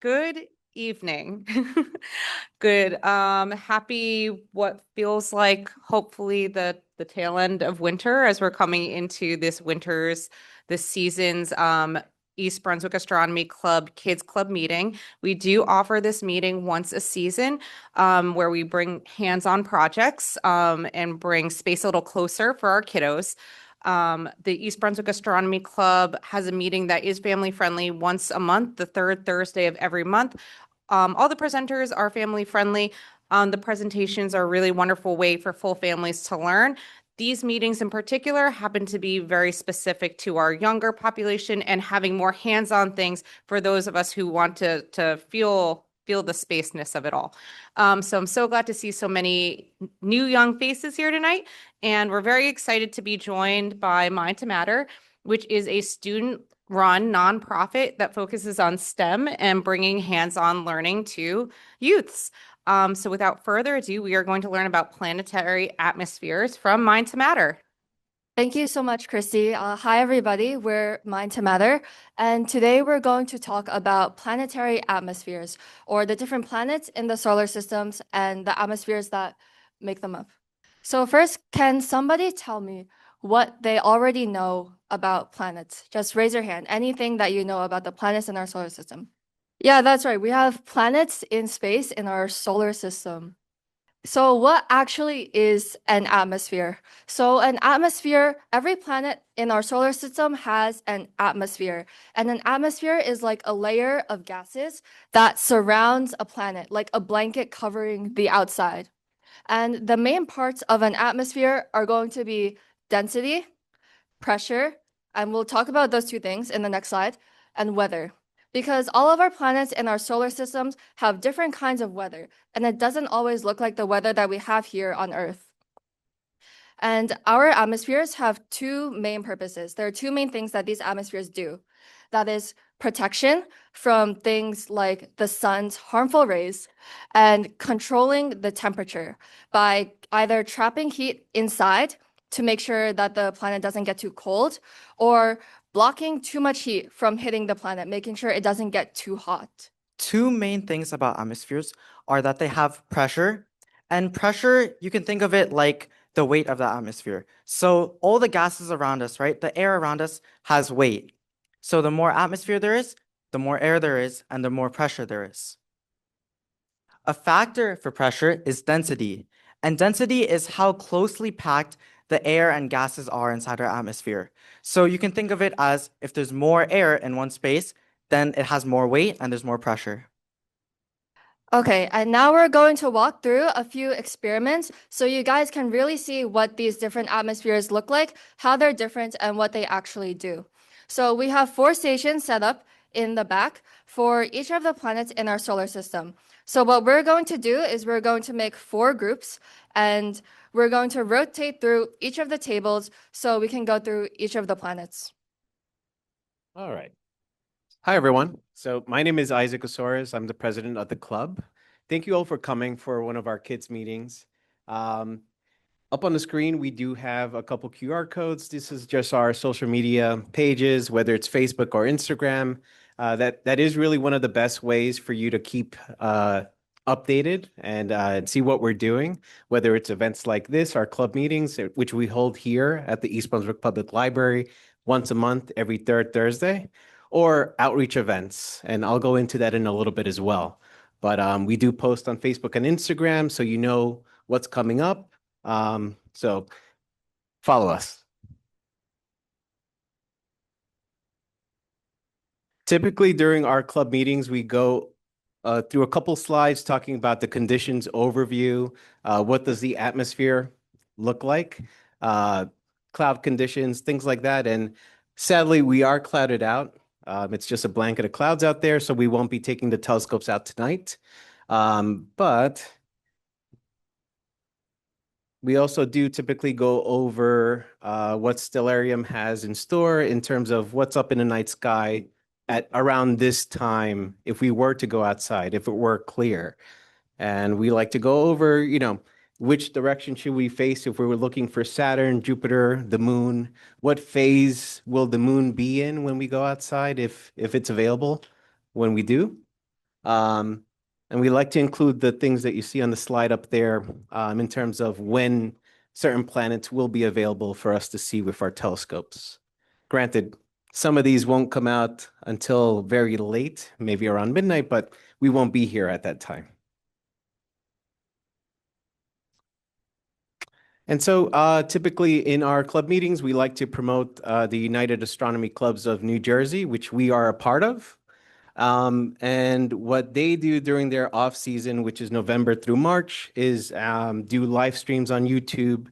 Good evening. Good. Happy what feels like hopefully the tail end of winter as we're coming into this season's East Brunswick Astronomy Club Kids Club meeting. We do offer this meeting once a season, where we bring hands-on projects and bring space a little closer for our kiddos. The East Brunswick Astronomy Club has a meeting that is family friendly once a month, the third Thursday of every month. All the presenters are family friendly. The presentations are a really wonderful way for full families to learn. These meetings in particular happen to be very specific to our younger population and having more hands-on things for those of us who want to feel the spaceness of it all. So I'm so glad to see so many new young faces here tonight. And we're very excited to be joined by Mind to Matter, which is a student-run nonprofit that focuses on STEM and bringing hands-on learning to youths. So without further ado, we are going to learn about planetary atmospheres from Mind to Matter. Thank you so much, Christy. Hi, everybody. We're Mind to Matter, and today we're going to talk about planetary atmospheres, or the different planets in the solar systems and the atmospheres that make them up. So first, can somebody tell me what they already know about planets? Just raise your hand. Anything that you know about the planets in our solar system? Yeah, that's right. We have planets in space in our solar system. So what actually is an atmosphere? So an atmosphere, every planet in our solar system has an atmosphere. And an atmosphere is like a layer of gases that surrounds a planet, like a blanket covering the outside. And the main parts of an atmosphere are going to be density, pressure, and we'll talk about those two things in the next slide, and weather. Because all of our planets in our solar systems have different kinds of weather, and it doesn't always look like the weather that we have here on Earth. And our atmospheres have two main purposes. There are two main things that these atmospheres do. That is protection from things like the sun's harmful rays and controlling the temperature by either trapping heat inside to make sure that the planet doesn't get too cold, or blocking too much heat from hitting the planet, making sure it doesn't get too hot. Two main things about atmospheres are that they have pressure, and pressure, you can think of it like the weight of the atmosphere. So all the gases around us, right? The air around us has weight. So the more atmosphere there is, the more air there is, and the more pressure there is. A factor for pressure is density, and density is how closely packed the air and gases are inside our atmosphere. So you can think of it as if there's more air in one space, then it has more weight and there's more pressure. Okay, and now we're going to walk through a few experiments so you guys can really see what these different atmospheres look like, how they're different, and what they actually do. So we have 4 stations set up in the back for each of the planets in our solar system. So what we're going to do is we're going to make 4 groups, and we're going to rotate through each of the tables so we can go through each of the planets. All right. Hi, everyone. So my name is Isaac Osoris. I'm the president of the club. Thank you all for coming for one of our kids' meetings. Up on the screen, we do have a couple QR codes. This is just our social media pages, whether it's Facebook or Instagram. That is really one of the best ways for you to keep updated and see what we're doing, whether it's events like this, our club meetings, which we hold here at the East Brunswick Public Library once a month, every third Thursday, or outreach events. And I'll go into that in a little bit as well. But we do post on Facebook and Instagram, so you know what's coming up. So follow us. Typically during our club meetings, we go through a couple slides talking about the conditions overview. What does the atmosphere look like? Cloud conditions, things like that. And sadly, we are clouded out. It's just a blanket of clouds out there, so we won't be taking the telescopes out tonight. But we also do typically go over what Stellarium has in store in terms of what's up in the night sky at around this time if we were to go outside, if it were clear. And we like to go over, which direction should we face if we were looking for Saturn, Jupiter, the moon? What phase will the moon be in when we go outside if it's available when we do? And we like to include the things that you see on the slide up there in terms of when certain planets will be available for us to see with our telescopes. Granted, some of these won't come out until very late, maybe around midnight, but we won't be here at that time. And so typically in our club meetings, we like to promote the United Astronomy Clubs of New Jersey, which we are a part of. And what they do during their off season, which is November through March, is do live streams on YouTube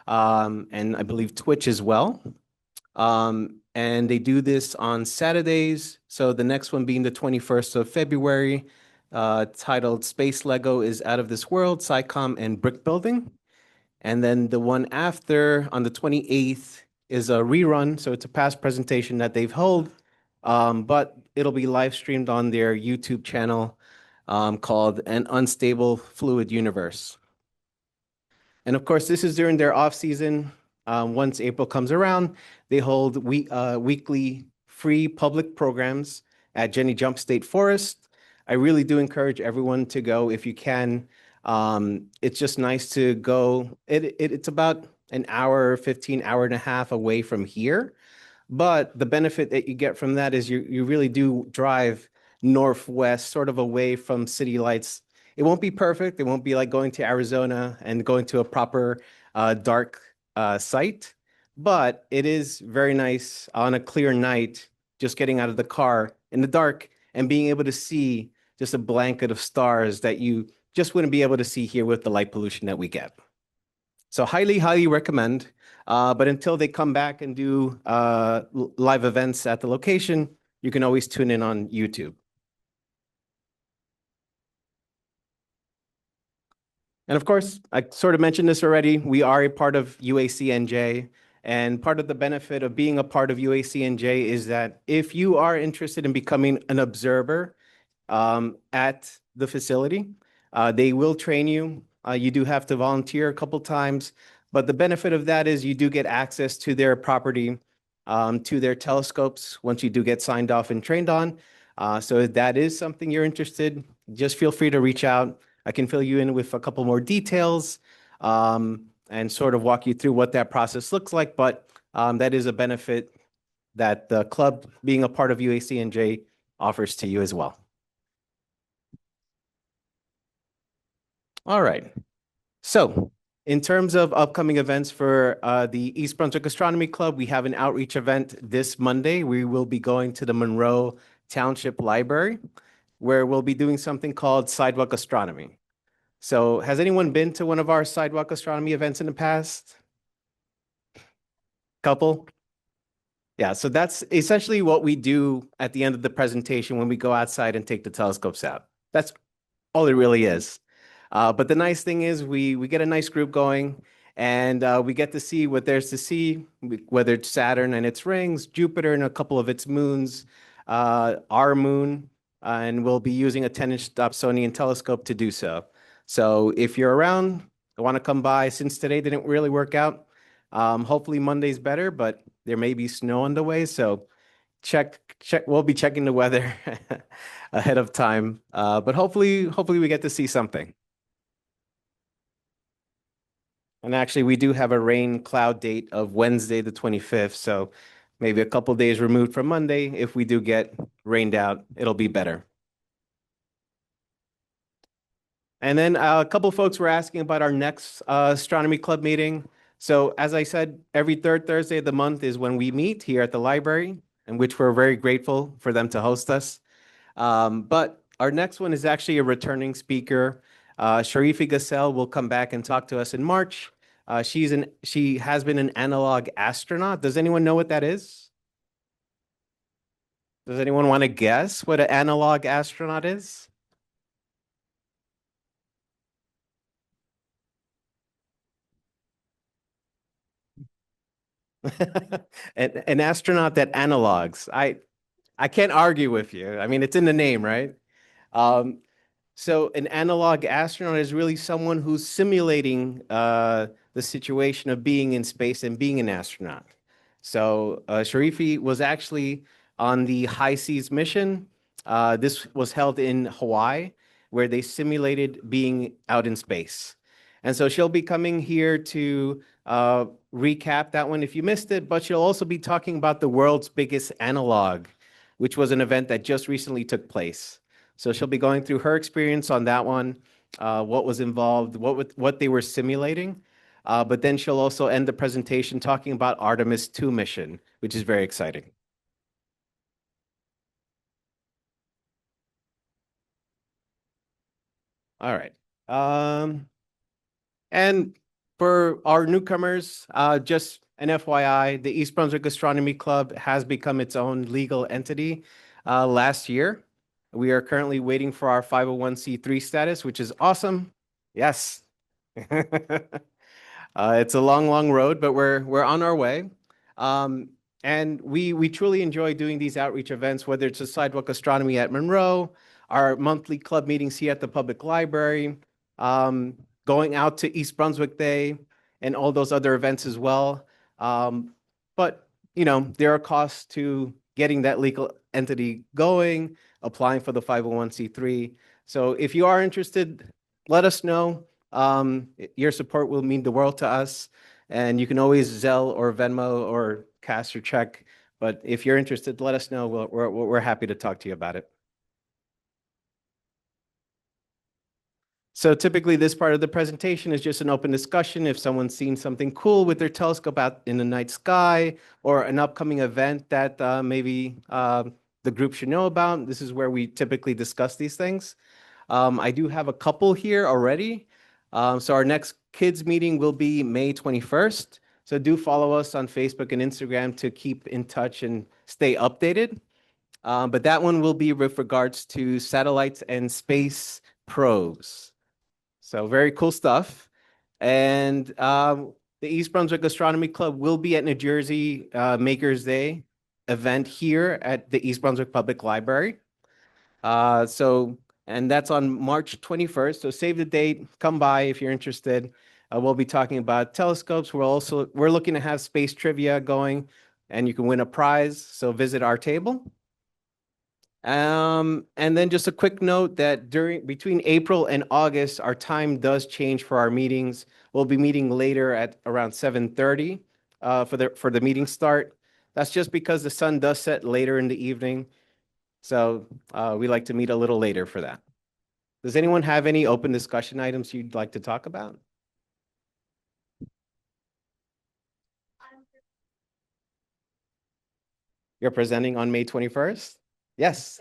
and I believe Twitch as well. And they do this on Saturdays. So the next one being the 21st of February, titled Space Lego is Out of This World, SciComm and Brick Building. And then the one after on the 28th is a rerun. So it's a past presentation that they've held, but it'll be live streamed on their YouTube channel called An Unstable Fluid Universe. And of course, this is during their off season. Once April comes around, they hold weekly free public programs at Jenny Jump State Forest. I really do encourage everyone to go if you can. It's just nice to go. It's about an hour, 15 hour and a half away from here. But the benefit that you get from that is you really do drive northwest, sort of away from city lights. It won't be perfect. It won't be like going to Arizona and going to a proper dark site, but it is very nice on a clear night, just getting out of the car in the dark and being able to see just a blanket of stars that you just wouldn't be able to see here with the light pollution that we get. So highly, highly recommend. But until they come back and do live events at the location, you can always tune in on YouTube. And of course, I sort of mentioned this already. We are a part of UACNJ. And part of the benefit of being a part of UACNJ is that if you are interested in becoming an observer at the facility, they will train you. You do have to volunteer a couple times, but the benefit of that is you do get access to their property, to their telescopes once you do get signed off and trained on. So if that is something you're interested, just feel free to reach out. I can fill you in with a couple more details and sort of walk you through what that process looks like. But that is a benefit that the club, being a part of UACNJ, offers to you as well. All right. So in terms of upcoming events for the East Brunswick Astronomy Club, we have an outreach event this Monday. We will be going to the Monroe Township Library, where we'll be doing something called Sidewalk Astronomy. So has anyone been to one of our Sidewalk Astronomy events in the past? Couple? Yeah, so that's essentially what we do at the end of the presentation when we go outside and take the telescopes out. That's all it really is. But the nice thing is we get a nice group going and we get to see what there's to see, whether it's Saturn and its rings, Jupiter and a couple of its moons, our moon, and we'll be using a 10-inch Dobsonian telescope to do so. So if you're around, want to come by, since today didn't really work out, hopefully Monday's better, but there may be snow on the way. So check. We'll be checking the weather ahead of time, but hopefully we get to see something. And actually, we do have a rain cloud date of Wednesday, the 25th. So maybe a couple days removed from Monday. If we do get rained out, it'll be better. And then a couple folks were asking about our next astronomy club meeting. So as I said, every third Thursday of the month is when we meet here at the library, in which we're very grateful for them to host us. But our next one is actually a returning speaker. Sharifi Gassel will come back and talk to us in March. She has been an analog astronaut. Does anyone know what that is? Does anyone want to guess what an analog astronaut is? An astronaut that analogs. I can't argue with you. I mean, it's in the name, right? So an analog astronaut is really someone who's simulating the situation of being in space and being an astronaut. So Sharifi was actually on the High Seas mission, This was held in Hawaii, where they simulated being out in space. And so she'll be coming here to recap that one if you missed it, but she'll also be talking about the world's biggest analog, which was an event that just recently took place. So she'll be going through her experience on that one, what was involved, what they were simulating. But then she'll also end the presentation talking about Artemis 2 mission, which is very exciting. All right. And for our newcomers, just an FYI, the East Brunswick Astronomy Club has become its own legal entity last year. We are currently waiting for our 501c3 status, which is awesome. Yes. It's a long, long road, but we're on our way. And we truly enjoy doing these outreach events, whether it's a sidewalk astronomy at Monroe, our monthly club meetings here at the public library, going out to East Brunswick Day, and all those other events as well. But you know, there are costs to getting that legal entity going, applying for the 501c3. So if you are interested, let us know. Your support will mean the world to us. And you can always Zelle or Venmo or cash your check. But if you're interested, let us know. We're happy to talk to you about it. So typically this part of the presentation is just an open discussion. If someone's seen something cool with their telescope out in the night sky or an upcoming event that maybe the group should know about, this is where we typically discuss these things. I do have a couple here already. So our next kids meeting will be May 21st. So do follow us on Facebook and Instagram to keep in touch and stay updated. But that one will be with regards to satellites and space probes. So very cool stuff. And the East Brunswick Astronomy Club will be at New Jersey Makers Day event here at the East Brunswick Public Library. And that's on March 21st. So save the date, come by if you're interested. We'll be talking about telescopes. We're looking to have space trivia going, and you can win a prize. So visit our table. And then just a quick note that between April and August, our time does change for our meetings. We'll be meeting later at around 7:30 for the meeting start. That's just because the sun does set later in the evening. So we like to meet a little later for that. Does anyone have any open discussion items you'd like to talk about? You're presenting on May 21st? Yes.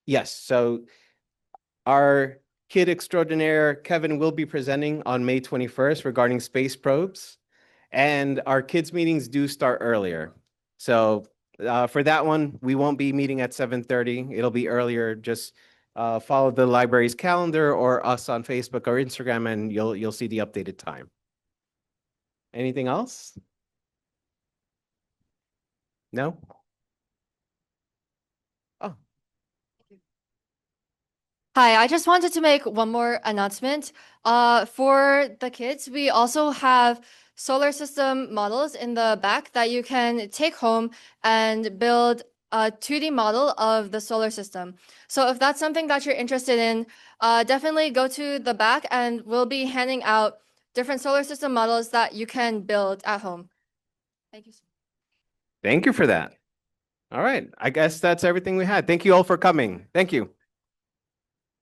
Yes. So our kid extraordinaire, Kevin, will be presenting on May 21st regarding space probes. And our kids meetings do start earlier. So for that one, we won't be meeting at 7:30. It'll be earlier. Just follow the library's calendar or us on Facebook or Instagram, and you'll see the updated time. Anything else? No? Oh. Hi, I just wanted to make one more announcement. For the kids, we also have solar system models in the back that you can take home and build a 2D model of the solar system. So if that's something that you're interested in, definitely go to the back and we'll be handing out different solar system models that you can build at home. Thank you. Thank you for that. All right. I guess that's everything we had. Thank you all for coming. Thank you.